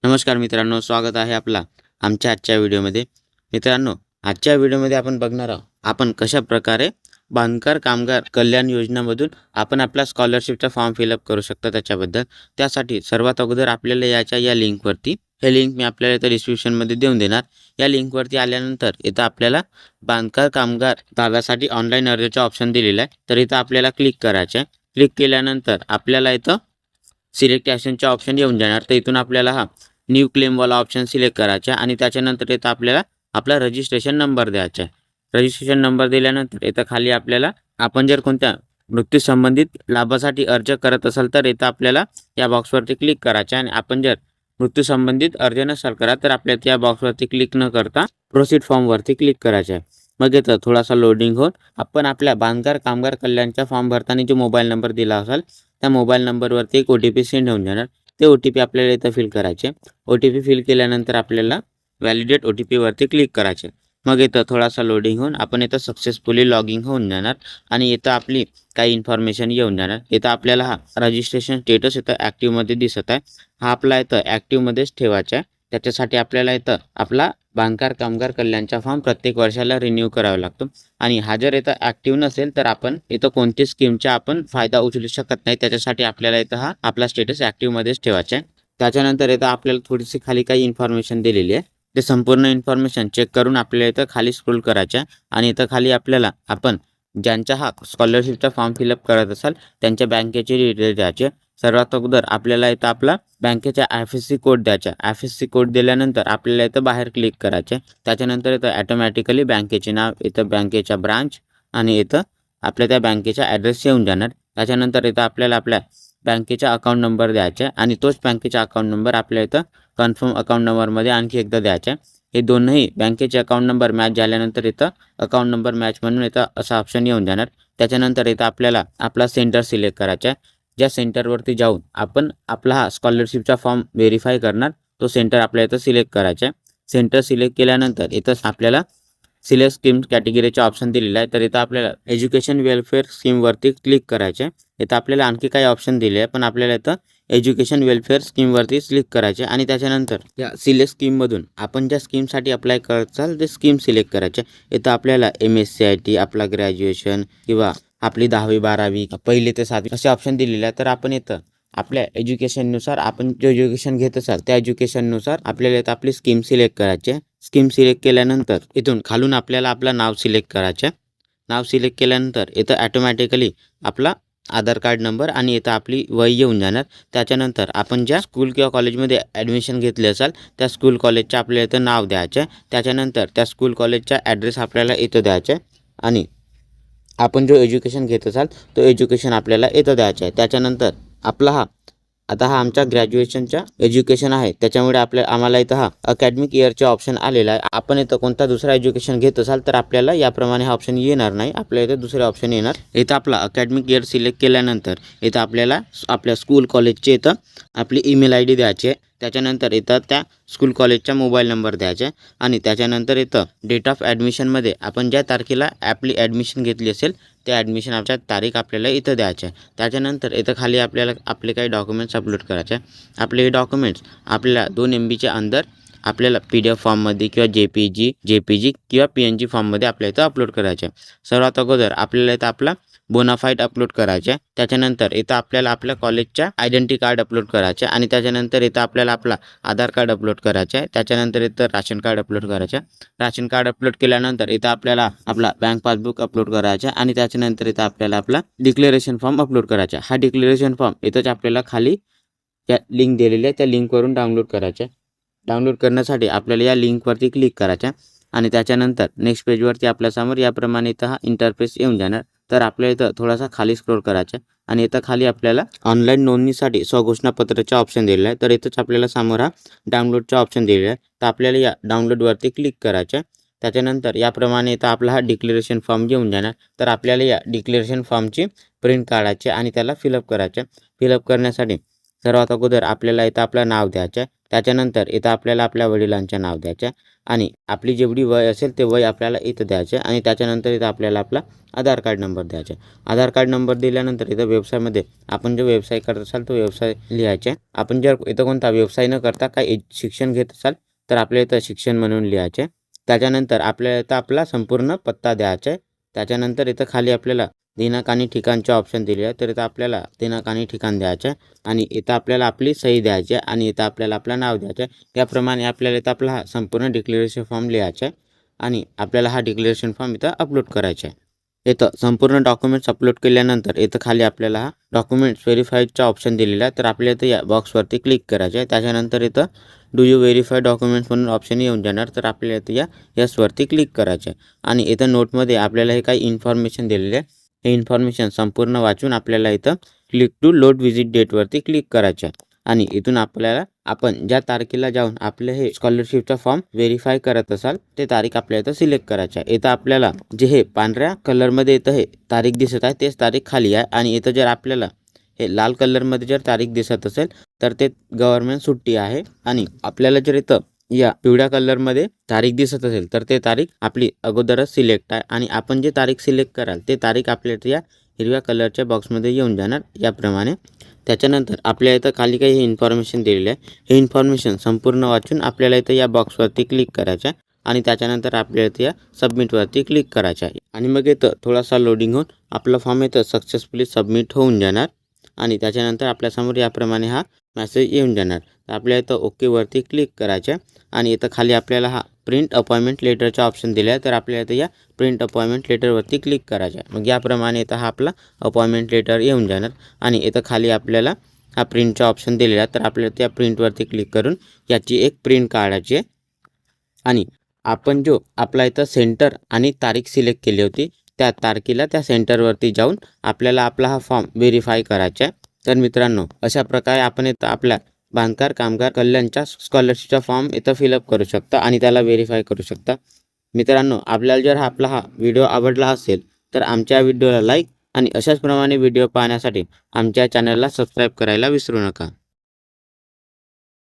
नमस्कार मित्रांनो, स्वागत आहे आपला आमच्या आजच्या व्हिडिओमध्ये. मित्रांनो, आजच्या व्हिडिओमध्ये आपण बघणार आहोत आपण कशा प्रकारे बांधकाम कामगार कल्याण योजनेमधून आपण आपला स्कॉलरशिपचा फॉर्म फिलअप करू शकता त्याच्याबद्दल. त्यासाठी सर्वात अगोदर आपल्याला या लिंकवरती, हे लिंक मी आपल्याला इथं डिस्क्रिप्शनमध्ये देऊन देणार. या लिंकवरती आल्यानंतर इथं आपल्याला बांधकाम कामगार दाव्यासाठी ऑनलाईन अर्जाचा ऑप्शन दिलेला आहे. तर इथं आपल्याला क्लिक करायचं आहे. क्लिक केल्यानंतर आपल्याला इथं सिलेक्ट ॲक्शनचा ऑप्शन येऊन जाणार. तर इथून आपल्याला हा न्यू क्लेमवाला ऑप्शन सिलेक्ट करायचा आणि त्याच्यानंतर इथं आपल्याला आपला रजिस्ट्रेशन नंबर द्यायचा आहे. रजिस्ट्रेशन नंबर दिल्यानंतर इथं खाली आपल्याला आपण जर कोणत्या मृत्यू संबंधित लाभासाठी अर्ज करत असाल तर इथं आपल्याला या बॉक्सवरती क्लिक करायचं आणि आपण जर मृत्यू संबंधित अर्ज नसाल करा तर आपल्याला त्या बॉक्सवरती क्लिक न करता प्रोसीड फॉर्मवरती क्लिक करायचं आहे. मग इथं थोडासा लोडिंग होऊन आपण आपल्या बांधकाम कामगार कल्याणचा फॉर्म भरताना जो मोबाईल नंबर दिला असाल त्या मोबाईल नंबरवरती एक OTP सेंड होऊन जाणार. ते OTP आपल्याला इथं फिल करायचे. OTP फिल केल्यानंतर आपल्याला व्हॅलिडेट OTPवरती क्लिक करायचे. मग इथं थोडासा लोडिंग होऊन आपण इथं सक्सेसफुली लॉगिंग होऊन जाणार आणि इथं आपली काही इन्फॉर्मेशन येऊन जाणार. इथं आपल्याला हा रजिस्ट्रेशन स्टेटस इथं ॲक्टिव्हमध्ये दिसत आहे. हा आपला इथं ॲक्टिव्हमध्येच ठेवायचा आहे. त्याच्यासाठी आपल्याला इथं आपला बांधकाम कामगार कल्याणचा फॉर्म प्रत्येक वर्षाला रिन्यू करावा लागतो आणि हा जर इथं ॲक्टिव्ह नसेल तर आपण इथं कोणती स्कीमचा आपण फायदा उचलू शकत नाही. त्याच्यासाठी आपल्याला इथं हा आपला स्टेटस ॲक्टिव्हमध्येच ठेवायचा आहे. त्याच्यानंतर इथं आपल्याला थोडीशी खाली काही इन्फॉर्मेशन दिलेली आहे. ते संपूर्ण इन्फॉर्मेशन चेक करून आपल्याला इथं खाली स्क्रोल करायचं आणि इथं खाली आपल्याला आपण ज्यांचा हा स्कॉलरशिपचा फॉर्म फिलअप करत असाल त्यांच्या बँकेचे डिटेल द्यायचे. सर्वात अगोदर आपल्याला इथं आपला बँकेचा IFSC कोड द्यायचा. IFSC कोड दिल्यानंतर आपल्याला इथं बाहेर क्लिक करायचे. त्याच्यानंतर इथं ॲटोमॅटिकली बँकेचे नाव, इथं बँकेचा ब्रांच आणि इथं आपल्या त्या बँकेचा ॲड्रेस येऊन जाणार. त्याच्यानंतर इथं आपल्याला आपल्या बँकेचा अकाउंट नंबर द्यायचा आणि तोच बँकेचा अकाउंट नंबर आपल्या इथं कन्फर्म अकाउंट नंबरमध्ये आणखी एकदा द्यायचा. हे दोन्ही बँकेचे अकाउंट नंबर मॅच झाल्यानंतर इथं अकाउंट नंबर मॅच म्हणून इथं असा ऑप्शन येऊन जाणार. त्याच्यानंतर इथं आपल्याला आपला सेंटर सिलेक्ट करायचा आहे. ज्या सेंटरवरती जाऊन आपण आपला हा स्कॉलरशिपचा फॉर्म व्हेरीफाय करणार तो सेंटर आपल्या इथं सिलेक्ट करायचा आहे. सेंटर सिलेक्ट केल्यानंतर इथं आपल्याला सिलेक्ट स्कीम कॅटेगरीचा ऑप्शन दिलेला आहे. तर इथं आपल्याला एज्युकेशन वेलफेअर स्कीमवरती क्लिक करायचे. इथं आपल्याला आणखी काही ऑप्शन दिले आहे पण आपल्याला इथं एज्युकेशन वेलफेअर स्कीमवरती क्लिक करायचे आणि त्याच्यानंतर या सिलेक्ट स्कीममधून आपण ज्या स्कीमसाठी अप्लाय करत असाल ते स्कीम सिलेक्ट करायचे. इथं आपल्याला MSc आपला ग्रॅज्युएशन किंवा आपली 10वी 12वी 1ली ते 7वी असे ऑप्शन दिलेले आहे. तर आपण इथं आपल्या एज्युकेशननुसार आपण जे एज्युकेशन घेत असाल त्या एज्युकेशननुसार आपल्याला इथं आपली स्कीम सिलेक्ट करायची. स्कीम सिलेक्ट केल्यानंतर इथून खालून आपल्याला आपलं नाव सिलेक्ट करायचं. नाव सिलेक्ट केल्यानंतर इथं ॲटोमॅटिकली आपला आधार कार्ड नंबर आणि इथं आपली वय येऊन जाणार. त्याच्यानंतर आपण ज्या स्कूल किंवा कॉलेजमध्ये ॲडमिशन घेतले असाल त्या स्कूल कॉलेजचं आपल्याला इथं नाव द्यायचं. त्याच्यानंतर त्या स्कूल कॉलेजचा ॲड्रेस आपल्याला इथं द्यायचा आणि आपण जो एज्युकेशन घेत असाल तो एज्युकेशन आपल्याला इथं द्यायचा आहे. त्याच्यानंतर आपला हा आमचा ग्रॅज्युएशनचा एज्युकेशन आहे त्याच्यामुळे आम्हाला इथं हा अकॅडमिक इयरचा ऑप्शन आलेला आहे. आपण इथं कोणता दुसरा एज्युकेशन घेत असाल तर आपल्याला याप्रमाणे हा ऑप्शन येणार नाही. आपल्याला इथं दुसरे ऑप्शन येणार. इथं आपला अकॅडमिक इयर सिलेक्ट केल्यानंतर इथं आपल्याला आपल्या स्कूल कॉलेजचे इथं आपली ईमेल ID द्यायची आहे. त्याच्यानंतर इथं त्या स्कूल कॉलेजचा मोबाईल नंबर द्यायचा आणि त्याच्यानंतर इथं डेट ऑफ ॲडमिशनमध्ये आपण ज्या तारखेला आपली ॲडमिशन घेतली असेल त्या ॲडमिशनच्या तारीख आपल्याला इथं द्यायची आहे. त्याच्यानंतर इथं खाली आपल्याला आपले काही डॉक्युमेंट्स अपलोड करायचे. आपले हे डॉक्युमेंट्स आपल्याला 2 MBच्या अंदर आपल्याला PDF फॉर्ममध्ये किंवा JPG किंवा PNG फॉर्ममध्ये आपल्या इथं अपलोड करायचे. सर्वात अगोदर आपल्याला इथं आपला बोनाफाईड अपलोड करायचे. त्याच्यानंतर इथं आपल्याला आपल्या कॉलेजच्या आयडेंटिटी कार्ड अपलोड करायचे आणि त्याच्यानंतर इथं आपल्याला आपला आधार कार्ड अपलोड करायचे आहे. त्याच्यानंतर इथं राशन कार्ड अपलोड करायचे. राशन कार्ड अपलोड केल्यानंतर इथं आपल्याला आपला बँक पासबुक अपलोड करायचा आणि त्याच्यानंतर इथं आपल्याला आपला डिक्लेरेशन फॉर्म अपलोड करायचा. हा डिक्लेरेशन फॉर्म इथंच आपल्याला खाली या लिंक दिलेली आहे त्या लिंकवरून डाउनलोड करायचे. डाउनलोड करण्यासाठी आपल्याला या लिंकवरती क्लिक करायचं आणि त्याच्यानंतर नेक्स्ट पेजवरती आपल्यासमोर याप्रमाणे इथं हा इंटरफेस येऊन जाणार. तर आपल्या इथं थोडासा खाली स्क्रोल करायचा आणि इथं खाली आपल्याला ऑनलाईन नोंदणीसाठी स्वघोषणापत्राचा ऑप्शन दिलेला आहे. तर इथंच आपल्याला समोर हा डाउनलोडचा ऑप्शन दिलेला आहे. तर आपल्याला या डाउनलोडवरती क्लिक करायचं. त्याच्यानंतर याप्रमाणे इथं आपला हा डिक्लेरेशन फॉर्म घेऊन जाणार. तर आपल्याला या डिक्लेरेशन फॉर्मची प्रिंट काढायची आणि त्याला फिलअप करायचं. फिलअप करण्यासाठी सर्वात अगोदर आपल्याला इथं आपलं नाव द्यायचं आहे. त्याच्यानंतर इथं आपल्याला आपल्या वडिलांचे नाव द्यायचे आहे आणि आपली जेवढी वय असेल ते वय आपल्याला इथं द्यायचे आहे आणि त्याच्यानंतर इथं आपल्याला आपला आधार कार्ड नंबर द्यायचा आहे. आधार कार्ड नंबर दिल्यानंतर इथं व्यवसायामध्ये आपण जो व्यवसाय करत असाल तो व्यवसाय लिहायचा आहे. आपण जर इथं कोणता व्यवसाय न करता काही शिक्षण घेत असाल तर आपल्या इथं शिक्षण म्हणून लिहायचे आहे. त्याच्यानंतर आपल्याला इथं आपला संपूर्ण पत्ता द्यायचा आहे. त्याच्यानंतर इथं खाली आपल्याला दिनांक आणि ठिकाणचे ऑप्शन दिले आहे, तर इथं आपल्याला दिनांक आणि ठिकाण द्यायचं आहे आणि इथं आपल्याला आपली सही द्यायची आहे आणि इथं आपल्याला आपलं नाव द्यायचं आहे. याप्रमाणे आपल्याला इथं आपला हा संपूर्ण डिक्लेरेशन फॉर्म लिहायचा आहे आणि आपल्याला हा डिक्लेरेशन फॉर्म इथं अपलोड करायचा आहे. इथं संपूर्ण डॉक्युमेंट्स अपलोड केल्यानंतर इथं खाली आपल्याला हा डॉक्युमेंट्स व्हेरीफाईडचा ऑप्शन दिलेला आहे, तर आपल्याला इथं या बॉक्सवरती क्लिक करायचं आहे. त्याच्यानंतर इथं डू यू व्हेरीफाय डॉक्युमेंट्स म्हणून ऑप्शन येऊन जाणार, तर आपल्याला इथं या यसवरती क्लिक करायचं आहे आणि इथं नोटमध्ये आपल्याला हे काही इन्फॉर्मेशन दिलेले आहे. हे इन्फॉर्मेशन संपूर्ण वाचून आपल्याला इथं क्लिक टू लोड व्हिजिट डेटवरती क्लिक करायचं आहे आणि इथून आपल्याला आपण ज्या तारखेला जाऊन आपले हे स्कॉलरशिपचा फॉर्म व्हेरीफाय करत असाल ते तारीख आपल्याला इथं सिलेक्ट करायचं आहे. इथं आपल्याला जे हे पांढऱ्या कलरमध्ये इथं हे तारीख दिसत आहे तेच तारीख खाली आहे आणि इथं जर आपल्याला हे लाल कलरमध्ये जर तारीख दिसत असेल तर ते गव्हर्नमेंट सुट्टी आहे आणि आपल्याला जर इथं या पिवळ्या कलरमध्ये तारीख दिसत असेल तर ते तारीख आपली अगोदरच सिलेक्ट आहे आणि आपण जे तारीख सिलेक्ट कराल ते तारीख आपल्या या हिरव्या कलरच्या बॉक्समध्ये येऊन जाणार याप्रमाणे. त्याच्यानंतर आपल्या इथं खाली काही हे इन्फॉर्मेशन दिलेलं आहे. हे इन्फॉर्मेशन संपूर्ण वाचून आपल्याला इथं या बॉक्सवरती क्लिक करायचं आहे आणि त्याच्यानंतर आपल्याला इथं या सबमिटवरती क्लिक करायचं आहे आणि मग इथं थोडासा लोडिंग होऊन आपला फॉर्म इथं सक्सेसफुली सबमिट होऊन जाणार आणि त्याच्यानंतर आपल्यासमोर याप्रमाणे हा मेसेज येऊन जाणार. तर आपल्या इथं ओकेवरती क्लिक करायचं आहे आणि इथं खाली आपल्याला हा प्रिंट अपॉइंटमेंट लेटरचा ऑप्शन दिला आहे, तर आपल्याला इथं या प्रिंट अपॉइंटमेंट लेटरवरती क्लिक करायचं आहे. मग याप्रमाणे इथं हा आपला अपॉइंटमेंट लेटर येऊन जाणार आणि इथं खाली आपल्याला हा प्रिंटचा ऑप्शन दिलेला आहे, तर आपल्याला त्या प्रिंटवरती क्लिक करून याची एक प्रिंट काढायची आहे आणि आपण जो आपला इथं सेंटर आणि तारीख सिलेक्ट केली होती त्या तारखेला त्या सेंटरवरती जाऊन आपल्याला आपला हा फॉर्म व्हेरीफाय करायचा आहे. तर मित्रांनो, अशा प्रकारे आपण इथं आपल्या बांधकाम कामगार कल्याणच्या स्कॉलरशिपचा फॉर्म इथं फिलअप करू शकता आणि त्याला व्हेरीफाय करू शकता. मित्रांनो, आपल्याला जर आपला हा व्हिडिओ आवडला असेल तर आमच्या व्हिडिओला लाईक आणि अशाच प्रमाणे व्हिडिओ पाहण्यासाठी आमच्या चॅनलला सबस्क्राईब करायला विसरू नका.